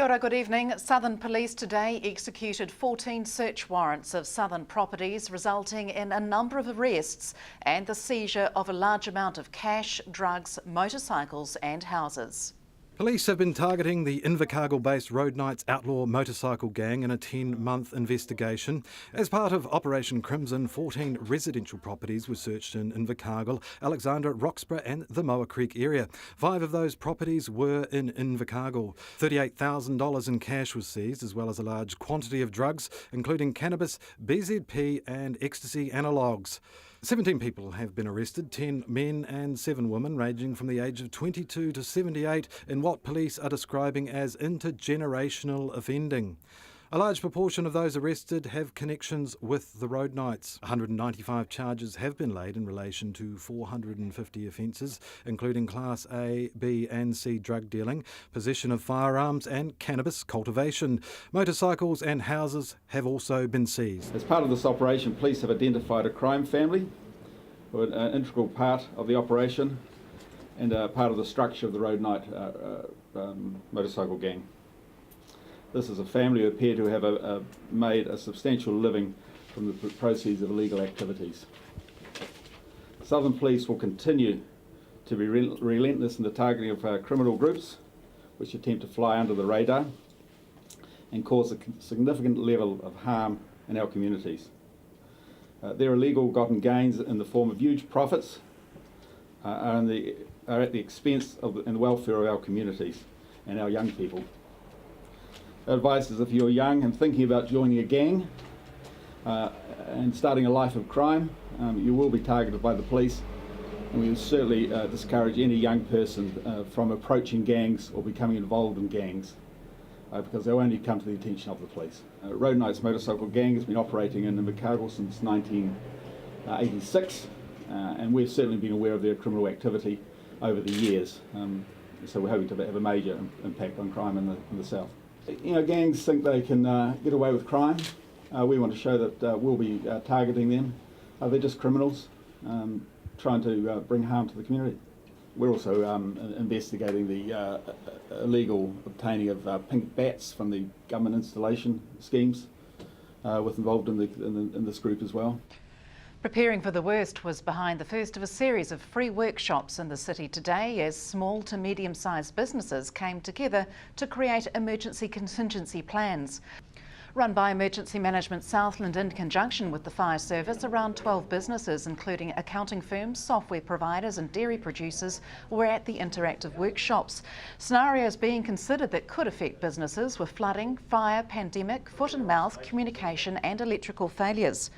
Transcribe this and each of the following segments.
Kia ora, good evening. Southern Police today executed 14 search warrants of Southern properties, resulting in a number of arrests and the seizure of a large amount of cash, drugs, motorcycles and houses. Police have been targeting the Invercargill-based Road Knights outlaw motorcycle gang in a 10-month investigation. As part of Operation Crimson, 14 residential properties were searched in Invercargill, Alexandra, Roxburgh and the Moa Creek area. 5 of those properties were in Invercargill. $38,000 in cash was seized, as well as a large quantity of drugs, including cannabis, BZP and ecstasy analogues. 17 people have been arrested, 10 men and 7 women, ranging from the age of 22 to 78, in what police are describing as intergenerational offending. A large proportion of those arrested have connections with the Road Knights. 195 charges have been laid in relation to 450 offences, including Class A, B and C drug dealing, possession of firearms and cannabis cultivation. Motorcycles and houses have also been seized. As part of this operation, police have identified a crime family who are an integral part of the operation and part of the structure of the Road Knight motorcycle gang. This is a family who appear to have made a substantial living from the proceeds of illegal activities. Southern Police will continue to be relentless in the targeting of criminal groups which attempt to fly under the radar and cause a significant level of harm in our communities. Their illegal gotten gains in the form of huge profits are at the expense of and welfare of our communities and our young people. Our advice is, if you're young and thinking about joining a gang and starting a life of crime, you will be targeted by the police, and we will certainly discourage any young person from approaching gangs or becoming involved in gangs because they'll only come to the attention of the police. Road Knights motorcycle gang has been operating in Invercargill since 1986, and we've certainly been aware of their criminal activity over the years, so we're hoping to have a major impact on crime in the south. You know, gangs think they can get away with crime. We want to show that we'll be targeting them. They're just criminals trying to bring harm to the community. We're also investigating the illegal obtaining of pink bats from the government installation schemes involved in this group as well. Preparing for the worst was behind the first of a series of free workshops in the city today as small to medium-sized businesses came together to create emergency contingency plans. Run by Emergency Management Southland in conjunction with the fire service, around 12 businesses, including accounting firms, software providers and dairy producers, were at the interactive workshops. Scenarios being considered that could affect businesses were flooding, fire, pandemic, foot and mouth, communication and electrical failures.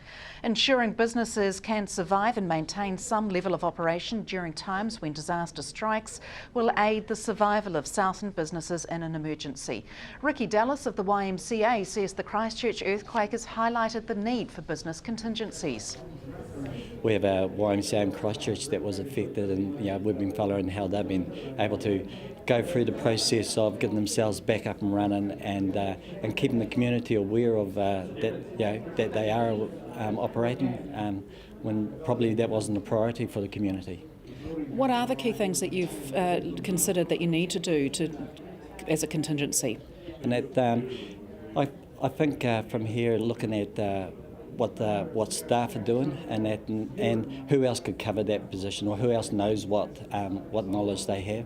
Ensuring businesses can survive and maintain some level of operation during times when disaster strikes will aid the survival of Southland businesses in an emergency. Ricky Dallas of the YMCA says the Christchurch earthquake has highlighted the need for business contingencies. We have a YMCA in Christchurch that was affected, and we've been following how they've been able to go through the process of getting themselves back up and running and keeping the community aware of that they are operating when probably that wasn't a priority for the community. What are the key things that you've considered that you need to do as a contingency? And that I think from here, looking at what staff are doing and who else could cover that position, or who else knows what knowledge they have.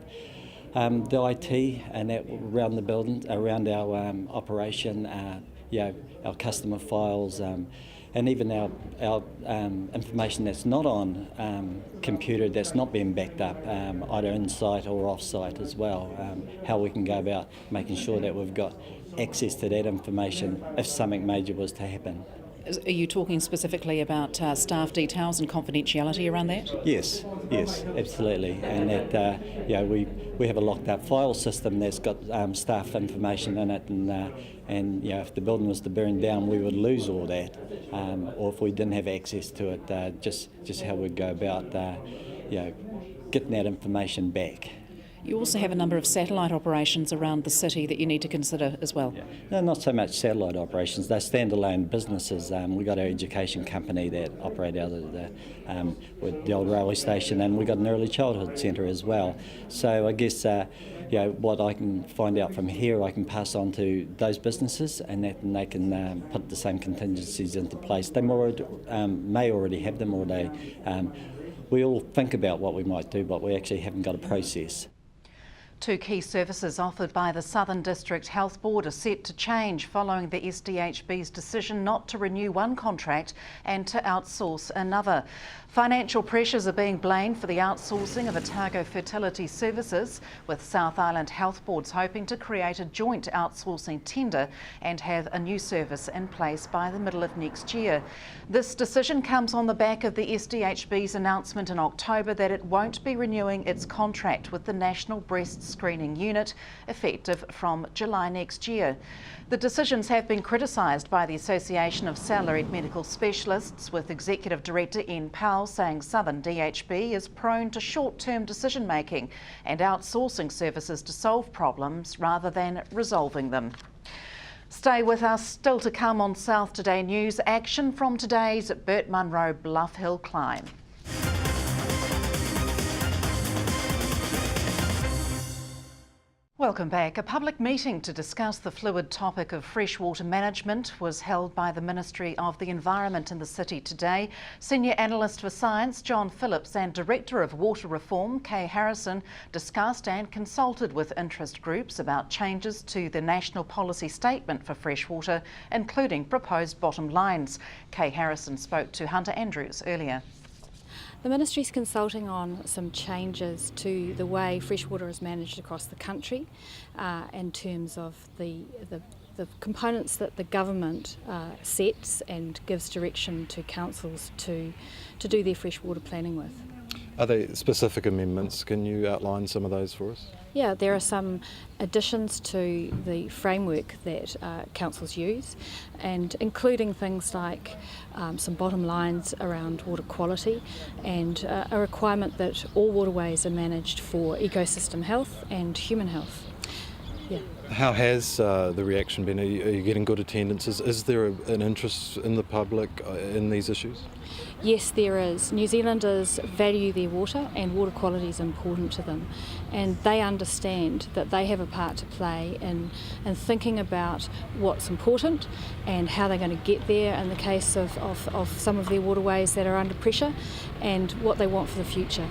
The IT and that around the building, around our operation, our customer files, and even our information that's not on computer, that's not being backed up, either in-site or off-site as well. How we can go about making sure that we've got access to that information if something major was to happen. Are you talking specifically about staff details and confidentiality around that? Yes, absolutely. And that we have a locked up file system that's got staff information in it, and if the building was to burn down, we would lose all that. Or if we didn't have access to it, just how we'd go about getting that information back. You also have a number of satellite operations around the city that you need to consider as well. No, not so much satellite operations. They're standalone businesses. We've got our education company that operate out of with the old railway station, and we've got an early childhood centre as well. So I guess what I can find out from here, I can pass on to those businesses, and they can put the same contingencies into place. They may already have them, or we all think about what we might do, but we actually haven't got a process. Two key services offered by the Southern District Health Board are set to change following the SDHB's decision not to renew one contract and to outsource another. Financial pressures are being blamed for the outsourcing of Otago fertility services, with South Island Health Boards hoping to create a joint outsourcing tender and have a new service in place by the middle of next year. This decision comes on the back of the SDHB's announcement in October that it won't be renewing its contract with the National Breast Screening Unit, effective from July next year. The decisions have been criticised by the Association of Salaried Medical Specialists, with Executive Director Ian Powell saying Southern DHB is prone to short-term decision-making and outsourcing services to solve problems rather than resolving them. Stay with us. Still to come on South Today News, action from today's Burt Munro Bluff Hill climb. Welcome back. A public meeting to discuss the fluid topic of freshwater management was held by the Ministry of the Environment in the city today. Senior Analyst for Science John Phillips and Director of Water Reform Kay Harrison discussed and consulted with interest groups about changes to the National Policy Statement for freshwater, including proposed bottom lines. Kay Harrison spoke to Hunter Andrews earlier. The Ministry is consulting on some changes to the way freshwater is managed across the country in terms of the components that the government sets and gives direction to councils to do their freshwater planning with. Are there specific amendments? Can you outline some of those for us? Yeah, there are some additions to the framework that councils use, and including things like some bottom lines around water quality and a requirement that all waterways are managed for ecosystem health and human health. Yeah. How has the reaction been? Are you getting good attendances? Is there an interest in the public in these issues? Yes, there is. New Zealanders value their water, and water quality is important to them, and they understand that they have a part to play in thinking about what's important and how they're going to get there in the case of some of their waterways that are under pressure, and what they want for the future.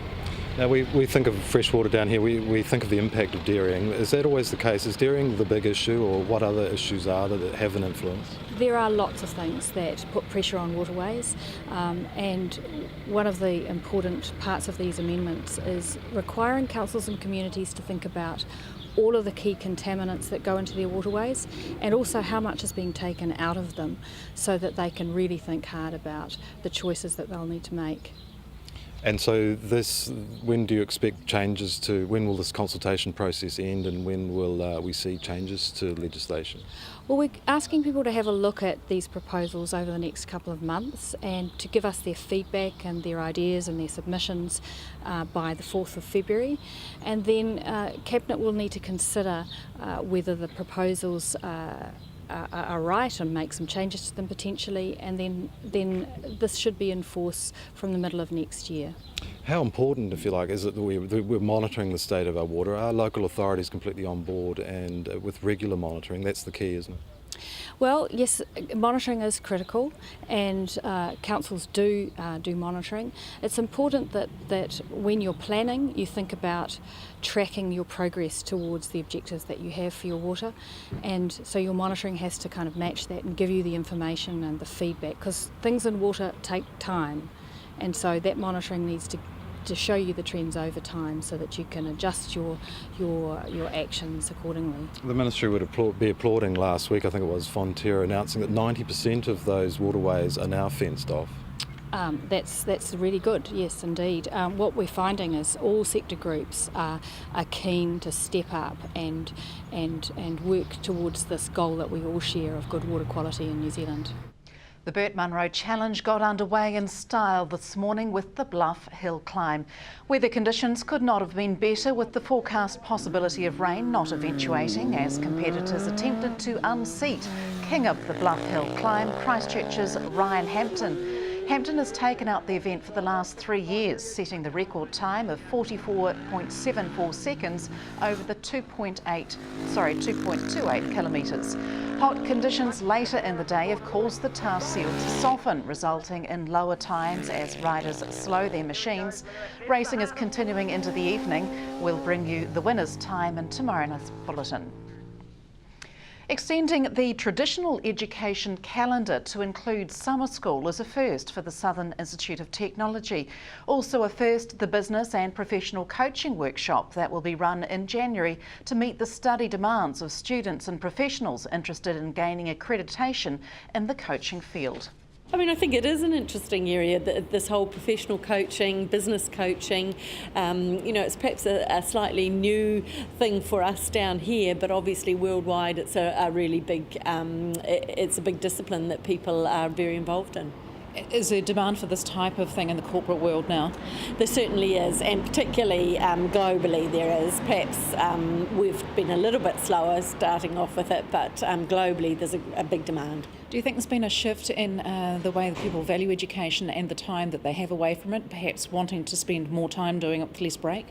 Now we think of freshwater down here, we think of the impact of dairying. Is that always the case? Is dairying the big issue, or what other issues are there that have an influence? There are lots of things that put pressure on waterways, and one of the important parts of these amendments is requiring councils and communities to think about all of the key contaminants that go into their waterways, and also how much is being taken out of them, so that they can really think hard about the choices that they'll need to make. And so when do you expect changes when will this consultation process end, and when will we see changes to legislation? Well, we're asking people to have a look at these proposals over the next couple of months and to give us their feedback and their ideas and their submissions by the 4th of February. And then Cabinet will need to consider whether the proposals are right and make some changes to them potentially, and then this should be in force from the middle of next year. How important, if you like, is it that we're monitoring the state of our water? Are local authorities completely on board, and with regular monitoring? That's the key, isn't it? Well, yes, monitoring is critical, and councils do monitoring. It's important that when you're planning, you think about tracking your progress towards the objectives that you have for your water, and so your monitoring has to kind of match that and give you the information and the feedback, because things in water take time, and so that monitoring needs to show you the trends over time so that you can adjust your actions accordingly. The Ministry would be applauding last week, I think it was, Fonterra announcing that 90% of those waterways are now fenced off. That's really good, yes indeed. What we're finding is all sector groups are keen to step up and work towards this goal that we all share of good water quality in New Zealand. The Burt Munro Challenge got underway in style this morning with the Bluff Hill climb. Weather conditions could not have been better, with the forecast possibility of rain not eventuating as competitors attempted to unseat King of the Bluff Hill climb, Christchurch's Ryan Hampton. Hampton has taken out the event for the last 3 years, setting the record time of 44.74 seconds over the 2.28 kilometres. Hot conditions later in the day have caused the tar seal to soften, resulting in lower times as riders slow their machines. Racing is continuing into the evening. We'll bring you the winner's time in tomorrow night's bulletin. Extending the traditional education calendar to include summer school is a first for the Southland Institute of Technology. Also a first, the business and professional coaching workshop that will be run in January to meet the study demands of students and professionals interested in gaining accreditation in the coaching field. I mean, I think it is an interesting area, this whole professional coaching, business coaching. It's perhaps a slightly new thing for us down here, but obviously worldwide it's a really big, it's a big discipline that people are very involved in. Is there demand for this type of thing in the corporate world now? There certainly is, and particularly globally there is. Perhaps we've been a little bit slower starting off with it, but globally there's a big demand. Do you think there's been a shift in the way that people value education and the time that they have away from it, perhaps wanting to spend more time doing it with less break?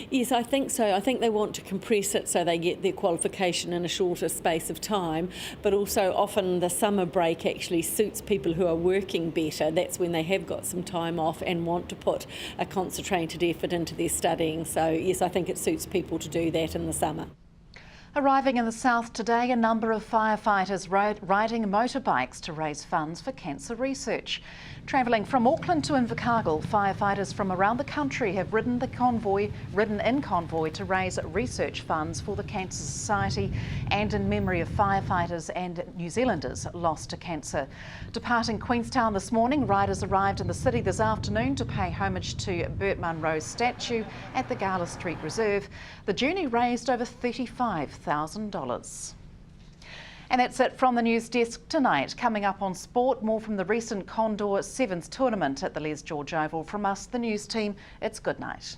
Yes, I think so. I think they want to compress it so they get their qualification in a shorter space of time, but also often the summer break actually suits people who are working better. That's when they have got some time off and want to put a concentrated effort into their studying. So yes, I think it suits people to do that in the summer. Arriving in the south today, a number of firefighters riding motorbikes to raise funds for cancer research. Travelling from Auckland to Invercargill, firefighters from around the country have ridden in convoy to raise research funds for the Cancer Society and in memory of firefighters and New Zealanders lost to cancer. Departing Queenstown this morning, riders arrived in the city this afternoon to pay homage to Burt Munro's statue at the Gala Street Reserve. The journey raised over $35,000. And that's it from the news desk tonight. Coming up on sport, more from the recent Condor Sevens tournament at the Les George Oval. From us, the news team, it's good night.